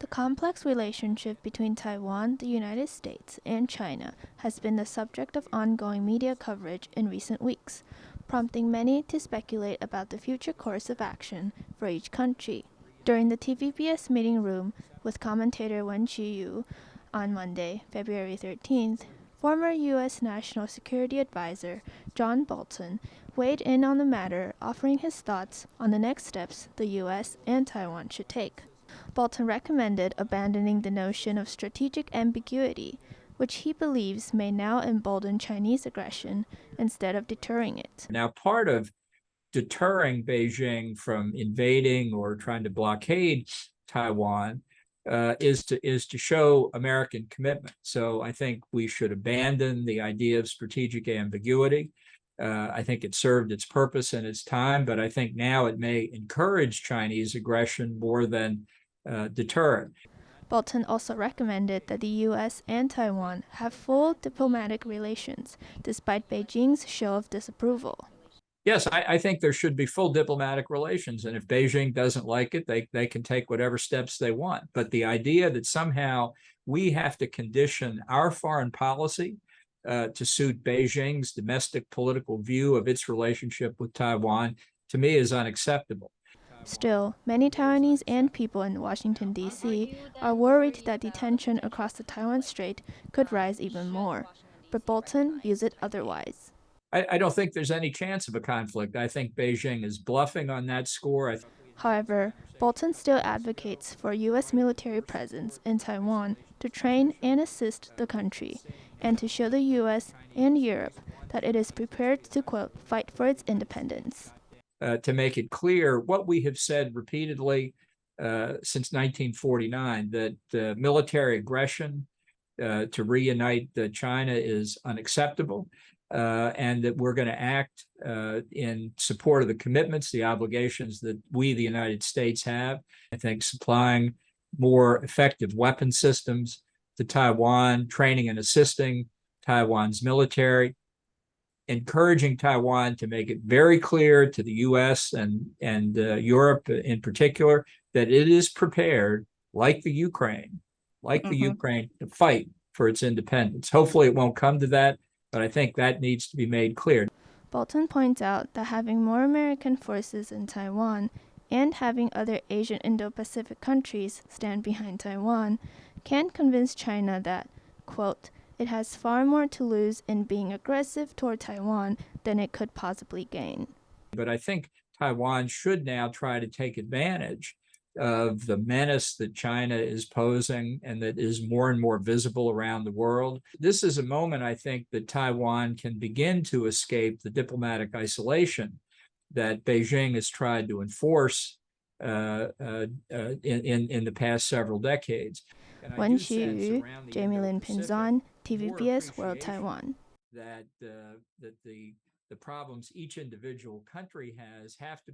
The complex relationship between Taiwan, the United States, and China has been the subject of ongoing media coverage in recent weeks, prompting many to speculate about the future course of action for each country. During the TVBS meeting room with commentator Wen Qiyu on Monday, February 13th, former U.S. National Security Advisor John Bolton weighed in on the matter, offering his thoughts on the next steps the U.S. and Taiwan should take. Bolton recommended abandoning the notion of strategic ambiguity, which he believes may now embolden Chinese aggression instead of deterring it. Now, part of deterring Beijing from invading or trying to blockade Taiwan is to show American commitment. So I think we should abandon the idea of strategic ambiguity. I think it served its purpose in its time, but I think now it may encourage Chinese aggression more than deter it. Bolton also recommended that the U.S. and Taiwan have full diplomatic relations, despite Beijing's show of disapproval. Yes, I think there should be full diplomatic relations, and if Beijing doesn't like it, they can take whatever steps they want. But the idea that somehow we have to condition our foreign policy to suit Beijing's domestic political view of its relationship with Taiwan, to me, is unacceptable. Still, many Taiwanese and people in Washington, D.C. are worried that the tension across the Taiwan Strait could rise even more, but Bolton views it otherwise. I don't think there's any chance of a conflict. I think Beijing is bluffing on that score. However, Bolton still advocates for U.S. military presence in Taiwan to train and assist the country, and to show the U.S. and Europe that it is prepared to, quote, fight for its independence. To make it clear what we have said repeatedly since 1949, that military aggression to reunite China is unacceptable, and that we're going to act in support of the commitments, the obligations that we, the United States, have. I think supplying more effective weapon systems to Taiwan, training and assisting Taiwan's military, encouraging Taiwan to make it very clear to the U.S. and Europe in particular that it is prepared, like the Ukraine, to fight for its independence. Hopefully it won't come to that, but I think that needs to be made clear. Bolton points out that having more American forces in Taiwan and having other Asian Indo-Pacific countries stand behind Taiwan can convince China that, quote, it has far more to lose in being aggressive toward Taiwan than it could possibly gain. But I think Taiwan should now try to take advantage of the menace that China is posing and that is more and more visible around the world. This is a moment, I think, that Taiwan can begin to escape the diplomatic isolation that Beijing has tried to enforce in the past several decades. Wen Qiyu, Jamie Lin Pinzon, TVBS World Taiwan. That the problems each individual country has have to